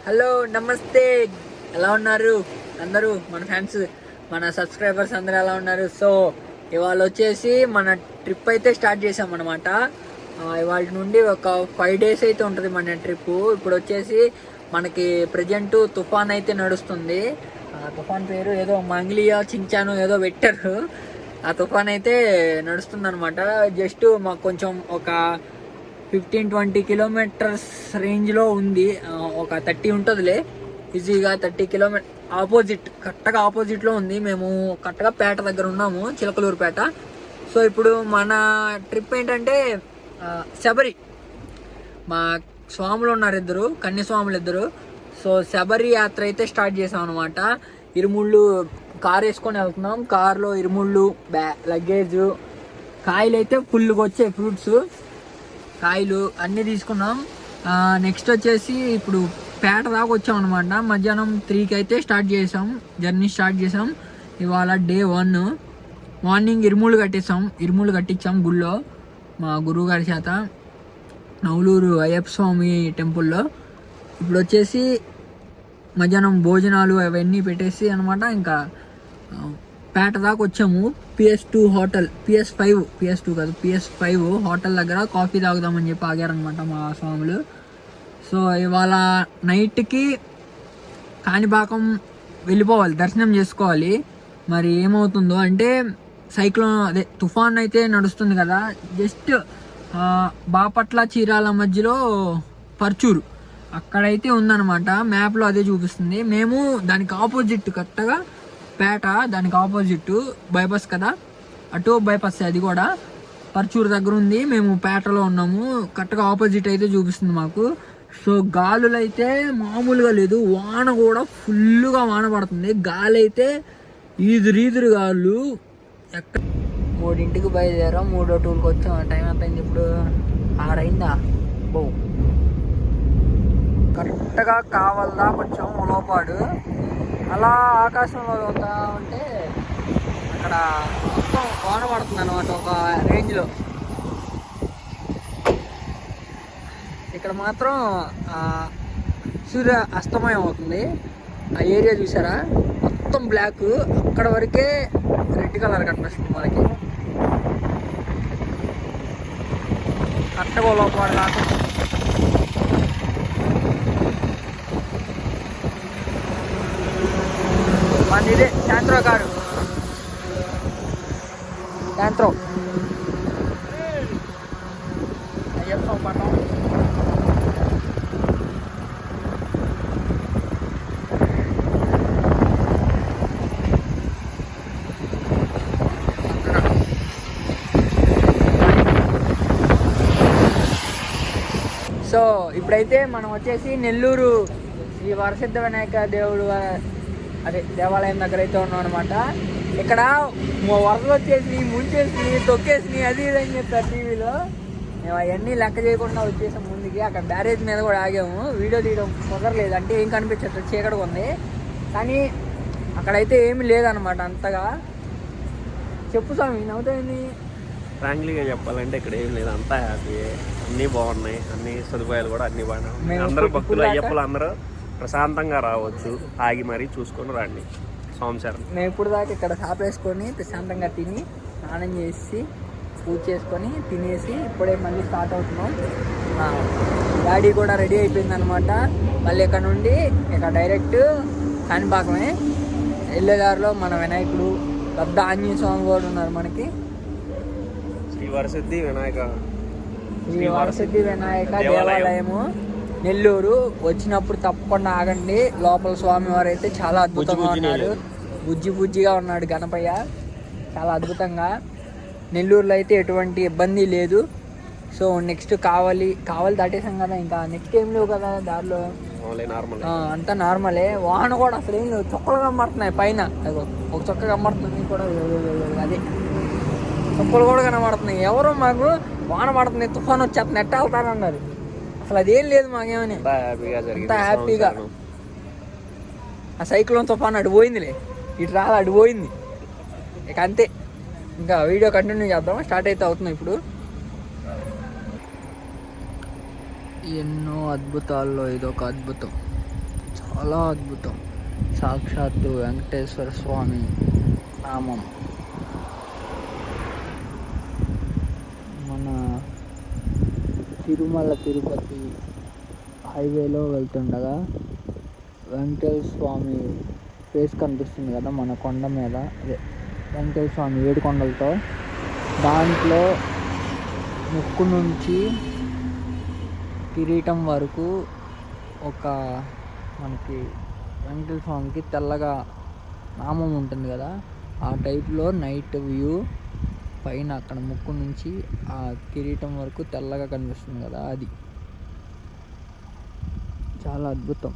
Hello నమస్తే, ఎలా ఉన్నారు అందరూ? మన ఫ్యాన్స్, మన సబ్స్క్రైబర్స్ అందరూ ఎలా ఉన్నారు? సో ఇవాళ వచ్చేసి మన ట్రిప్ అయితే స్టార్ట్ చేసాం అనమాట. ఇవాళ నుండి ఒక 5 days అయితే ఉంటుంది మన ట్రిప్. ఇప్పుడు వచ్చేసి మనకి ప్రజెంట్ తుఫాన్ అయితే నడుస్తుంది. తుఫాన్ పేరు ఏదో మంగ్లియా చించాను ఏదో పెట్టారు. ఆ తుఫాన్ అయితే నడుస్తుంది అనమాట. జస్ట్ మాకు కొంచెం ఒక 15-20 kilometers రేంజ్లో ఉంది. ఒక 30 ఉంటుందిలే ఈజీగా. 30 kilometers కరెక్ట్గా ఆపోజిట్లో ఉంది. మేము కరెక్ట్గా పేట దగ్గర ఉన్నాము, చిలకలూరుపేట. సో ఇప్పుడు మన ట్రిప్ ఏంటంటే శబరి. మా స్వాములు ఉన్నారు ఇద్దరు, కన్యస్వాములు ఇద్దరు. సో శబరి యాత్ర అయితే స్టార్ట్ చేసాం అనమాట. ఇరుముళ్ళు కార్ వేసుకొని వెళ్తున్నాం. కార్లో ఇరుముళ్ళు, లగేజ్, కాయలు అయితే ఫుల్గా వచ్చాయి. ఫ్రూట్స్, కాయలు అన్నీ తీసుకున్నాం. నెక్స్ట్ వచ్చేసి ఇప్పుడు పేట దాకా వచ్చాం అనమాట. మధ్యాహ్నం 3కి అయితే జర్నీ స్టార్ట్ చేసాం. ఇవాళ డే 1. మార్నింగ్ ఇరుముళ్ళు కట్టించాం గుళ్ళో మా గురువు గారి చేత, నవలూరు అయ్యప్ప స్వామి టెంపుల్లో. ఇప్పుడు వచ్చేసి మధ్యాహ్నం భోజనాలు అవన్నీ పెట్టేసి అనమాట ఇంకా పేట దాకా వచ్చాము. PS2 హోటల్, PS2 కాదు, PS5 హోటల్ దగ్గర కాఫీ తాగుదామని చెప్పి ఆగారనమాట మా స్వాములు. సో ఇవాళ నైట్కి కాణిపాకం వెళ్ళిపోవాలి, దర్శనం చేసుకోవాలి. మరి ఏమవుతుందో అంటే తుఫాన్ అయితే నడుస్తుంది కదా. జస్ట్ బాపట్ల చీరాల మధ్యలో పర్చూరు అక్కడైతే ఉందన్నమాట. మ్యాప్లో అదే చూపిస్తుంది. మేము దానికి ఆపోజిట్, కరెక్ట్గా పేట దానికి ఆపోజిట్ బైపాస్ కదా, అటు బైపాస్ అది కూడా పర్చూరు దగ్గర ఉంది. మేము పేటలో ఉన్నాము. కరెక్ట్గా ఆపోజిట్ అయితే చూపిస్తుంది మాకు. సో గాలులు అయితే మామూలుగా లేదు, వాన కూడా ఫుల్గా వాన పడుతుంది. గాలి అయితే ఈదురు గాలు. 3ంటికి బయలుదేరాం, 3:02కి వచ్చాం. టైం ఎంత అయింది ఇప్పుడు? 6 అయిందా? కరెక్ట్గా కావాలి దాకా వచ్చాం ఉలవపాడు. అలా ఆకాశంలో వెళ్తా ఉంటే అక్కడ మొత్తం వాన పడుతుంది అనమాట ఒక రేంజ్లో. ఇక్కడ మాత్రం సూర్య అస్తమయం అవుతుంది. ఆ ఏరియా చూసారా, మొత్తం బ్లాక్, అక్కడ వరకే రెడ్ కలర్ కనిపిస్తుంది మనకి. కరెక్ట్గా లోపాడు దాకా మన ఇదే శాంత్రో కారు. అయ్యప్ప పట్టం. సో ఇప్పుడైతే మనం వచ్చేసి నెల్లూరు శ్రీ వరసిద్ధ వినాయక దేవుడు దేవాలయం దగ్గర అయితే ఉన్నాం అనమాట. ఇక్కడ వరదలు వచ్చేసి, ముంచేసి, తొక్కేసి అది ఇది అని చెప్పారు టీవీలో. మేము అవన్నీ లెక్క చేయకుండా వచ్చేసాం ముందుకి. అక్కడ బ్యారేజ్ మీద కూడా ఆగాము. వీడియో తీయడం కుదరలేదు, అంటే ఏం కనిపించట్లేదు, చీకటిగా ఉంది. కానీ అక్కడైతే ఏమి లేదనమాట అంతగా. చెప్పు స్వామి, నవ్వుతాయింది. ఫ్రాంక్లీగా చెప్పాలంటే ఇక్కడ ఏం లేదు, అంతా హ్యాపీ, అన్నీ బాగున్నాయి, అన్ని సదుపాయాలు కూడా అన్నీ బాగున్నాయి. అందరూ భక్తులు, అయ్యప్పలు అందరూ ప్రశాంతంగా రావచ్చు, ఆగి మరీ చూసుకొని రండి. సంవత్సరం మేము ఇప్పుడు దాకా ఇక్కడ షాప్ వేసుకొని ప్రశాంతంగా తిని, స్నానం చేసి, పూజ చేసుకొని తినేసి ఇప్పుడే మళ్ళీ స్టార్ట్ అవుతున్నాం. డాడీ కూడా రెడీ అయిపోయింది అనమాట. మళ్ళీ ఇక్కడ నుండి డైరెక్ట్ కాణిపాకమే. వెళ్ళేదారిలో మన వినాయకుడు, పెద్ద ఆంజనేయ స్వామి కూడా ఉన్నారు మనకి. శ్రీ వరసిద్ధి వినాయక దేవాలయము నెల్లూరు. వచ్చినప్పుడు తప్పకుండా ఆగండి. లోపల స్వామివారు అయితే చాలా అద్భుతంగా ఉన్నారు. బుజ్జిగా ఉన్నాడు గణపయ్య, చాలా అద్భుతంగా. నెల్లూరులో అయితే ఎటువంటి ఇబ్బంది లేదు. సో నెక్స్ట్ కావాలి దాటేసాం కదా, ఇంకా నెక్స్ట్ ఏం లేవు కదా దారిలో, అంతా నార్మలే. వాహనం కూడా అసలు ఏం లేవు, చొక్కలు కనబడుతున్నాయి పైన. ఒక చొక్క కనబడుతుంది కూడా, అదే చొక్కలు కూడా కనబడుతున్నాయి. ఎవరో మాకు వాన పడుతుంది, తుఫాన్ వచ్చేస్తుంది, నెట్ వెళ్తానన్నారు. అసలు అదేం లేదు మాకేమని, అంతా హ్యాపీగా. ఆ సైక్లోన్ తుఫాన్ అటు పోయిందిలే, ఇటు రాదు, అటు పోయింది. ఇక అంతే. ఇంకా వీడియో కంటిన్యూ చేద్దాం. స్టార్ట్ అయితే అవుతున్నాం ఇప్పుడు. ఎన్నో అద్భుతాల్లో ఇదొక అద్భుతం. చాలా అద్భుతం. సాక్షాత్తు వెంకటేశ్వర స్వామి నామం. మన తిరుమల తిరుపతి హైవేలో వెళ్తుండగా వెంకటేశ్వర స్వామి ఫేస్ కనిపిస్తుంది కదా మన కొండ మీద, అదే వెంకటేశ్వర స్వామి 7 కొండలతో, దాంట్లో ముక్కు నుంచి కిరీటం వరకు ఒక మనకి వెంకటేశ్వర స్వామికి తెల్లగా నామం ఉంటుంది కదా, ఆ టైప్లో నైట్ వ్యూ పైన అక్కడ ముక్కు నుంచి ఆ కిరీటం వరకు తెల్లగా కనిపిస్తుంది కదా, అది చాలా అద్భుతం.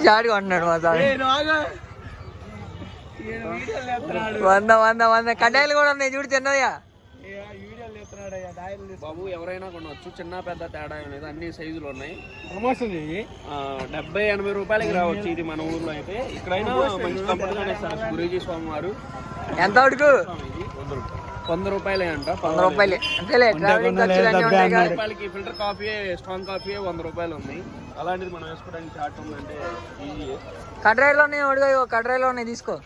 జాడి కొన్నాడు మా సార్. 100 కడ్డాయిలు కూడా ఉన్నాయి చూడు చిన్నయ్యా. బాబు ఎవరైనా కొనవచ్చు, చిన్న పెద్ద తేడా లేదు, అన్ని సైజులు ఉన్నాయి. 70-80 రూపాయలకి రావచ్చు ఇది మన ఊర్లో. అయితే ఇక్కడైనా మంచి కంపెనీగానే ఇస్తారు గురూజీ స్వామి వారు. ఎంత అడుగు? 100 రూపాయలే అంట. 100 రూపాయలే అంతేలే. రూపాయలకి ఫిల్టర్ కాఫీ, స్ట్రాంగ్ కాఫీ 100 రూపాయలు ఉంది. అలాంటిది మనం వేసుకోవడానికి చాట్ ఉందంటే ఈజీ. కడ్రాయిలోనే అడుగు, కడ్రాయిలోనే తీసుకో.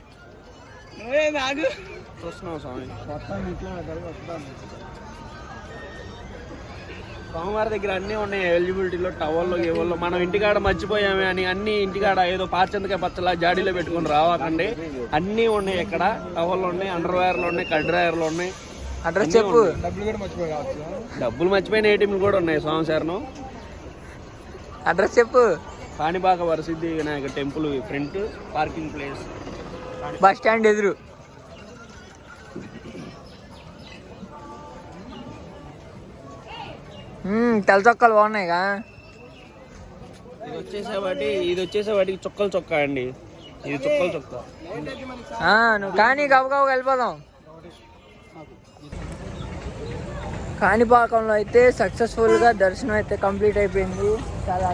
చూస్తున్నాం స్వామి స్వామివారి దగ్గర అన్నీ ఉన్నాయి ఎలిజిబిలిటీలో. టవల్లో ఏవల్లో మనం ఇంటికాడ మర్చిపోయామే అని అన్ని ఇంటికాడ ఏదో పాచంతకాయ పచ్చలా జాడీలో పెట్టుకుని రావకండి. అన్నీ ఉన్నాయి ఇక్కడ. టవల్లో ఉన్నాయి, అండర్వేర్లు ఉన్నాయి, కడ్రాయర్లు ఉన్నాయి. అడ్రస్ చెప్పు. డబ్బులు మర్చిపోయిన ఏటీఎంలు కూడా ఉన్నాయి స్వామి సార్ను. అడ్రస్ చెప్పు. Kanipaka Varasiddhi Vinayaka temple front, parking place, bus stand ఎదురు. తెల్ల చొక్కాలు బాగున్నాయిగా. ఇది వచ్చేసేవాటికి చుక్కలు చొక్కా అండి. ఇది చుక్కలు చొక్కా. నువ్వు కానీ గబగబ వెళ్ళిపోదాం. కాణిపాకంలో అయితే సక్సెస్ఫుల్గా దర్శనం అయితే కంప్లీట్ అయిపోయింది. చాలా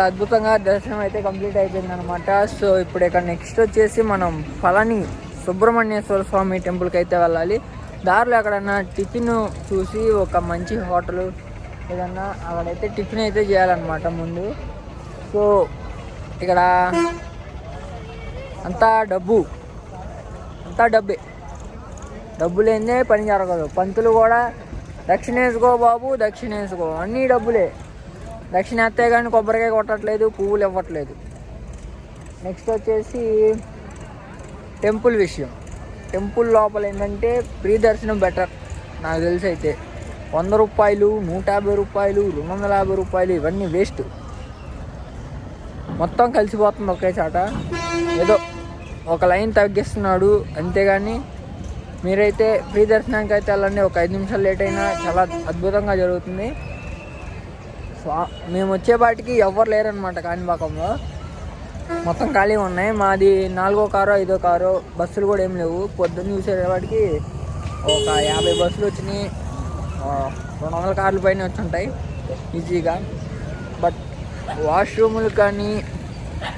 అద్భుతంగా దర్శనం అయితే కంప్లీట్ అయిపోయింది అనమాట. సో ఇప్పుడు ఇక్కడ నెక్స్ట్ వచ్చేసి మనం పళని సుబ్రహ్మణ్యేశ్వర స్వామి టెంపుల్కి అయితే వెళ్ళాలి. దారిలో ఎక్కడన్నా టిఫిన్ చూసి ఒక మంచి హోటల్ ఏదన్నా అక్కడైతే టిఫిన్ అయితే చేయాలన్నమాట ముందు. సో ఇక్కడ అంతా డబ్బే, డబ్బు లేదే పని జరగదు. పంతులు కూడా దక్షిణేసుకో బాబు, దక్షిణేసుకో, అన్నీ డబ్బులే. దక్షిణ ఎత్తే కానీ కొబ్బరికాయ కొట్టట్లేదు, పువ్వులు ఇవ్వట్లేదు. నెక్స్ట్ వచ్చేసి టెంపుల్ విషయం. టెంపుల్ లోపల ఏంటంటే ఫ్రీ దర్శనం బెటర్ నాకు తెలిసి. అయితే 100 రూపాయలు, 150 రూపాయలు, 250 రూపాయలు ఇవన్నీ వేస్ట్. మొత్తం కలిసిపోతుంది ఒకే చాట. ఏదో ఒక లైన్ తగ్గిస్తున్నాడు అంతేగాని మీరైతే ఫ్రీ దర్శనానికి అయితే వెళ్ళండి. ఒక 5 నిమిషాలు లేట్ అయినా చాలా అద్భుతంగా జరుగుతుంది. మేము వచ్చేపాటికి ఎవరు లేరనమాట కాణిపాకంలో, మొత్తం ఖాళీగా ఉన్నాయి. మాది 4వ కారో 5వ కారో, బస్సులు కూడా ఏం లేవు. పొద్దున్న చూసేవాడికి ఒక 50 బస్సులు వచ్చినాయి, 200 కార్లు పైన వచ్చి ఉంటాయి ఈజీగా. బట్ వాష్రూములకు కానీ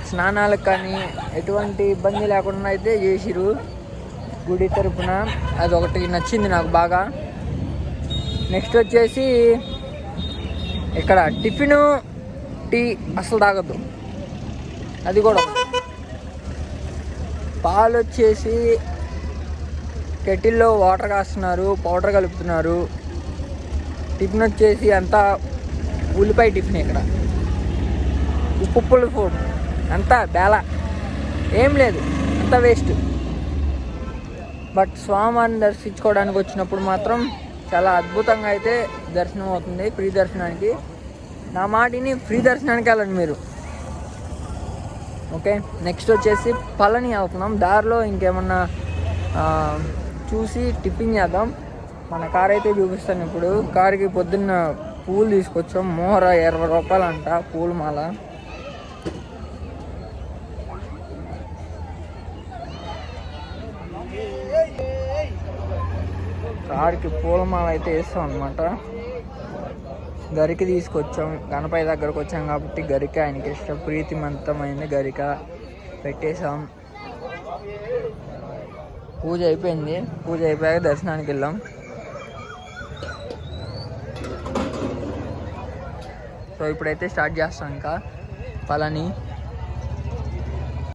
స్నానాలకు కానీ ఎటువంటి ఇబ్బంది లేకుండా అయితే చేసిరు గుడి తరపున. అదొకటి నచ్చింది నాకు బాగా. నెక్స్ట్ వచ్చేసి ఇక్కడ టిఫిన్, టీ అసలు తాగద్దు, అది కూడా. పాలు వచ్చేసి కెటిల్లో వాటర్ కాస్తున్నారు, పౌడర్ కలుపుతున్నారు. టిఫిన్ వచ్చేసి అంతా ఉల్లిపాయ టిఫిన్. ఇక్కడ ఉప్పుల ఫుడ్ అంతా బేల, ఏం లేదు, అంతా వేస్ట్. బట్ స్వామివారిని దర్శించుకోవడానికి వచ్చినప్పుడు మాత్రం చాలా అద్భుతంగా అయితే దర్శనం అవుతుంది ఫ్రీ దర్శనానికి. నా మాటిని ఫ్రీ దర్శనానికి వెళ్ళండి మీరు. ఓకే, నెక్స్ట్ వచ్చేసి పళని వెళ్తున్నాం. దారిలో ఇంకేమన్నా చూసి టిఫిన్ చేద్దాం. మన కార్ అయితే చూపిస్తాను ఇప్పుడు. కార్కి పొద్దున్న పూలు తీసుకొచ్చాం. మోహర 20 రూపాయలు అంట పూల మాల. కార్కి పూలమాల అయితే వేస్తాం అనమాట. గరికి తీసుకొచ్చాం. గణపతి దగ్గరకు వచ్చాం కాబట్టి గరిక ఆయనకి ఇష్టం, ప్రీతిమంతమైన గరిక పెట్టేశాం. పూజ అయిపోయింది. పూజ అయిపోయాక దర్శనానికి వెళ్ళాం. సో ఇప్పుడైతే స్టార్ట్ చేస్తాం ఇంకా పళని.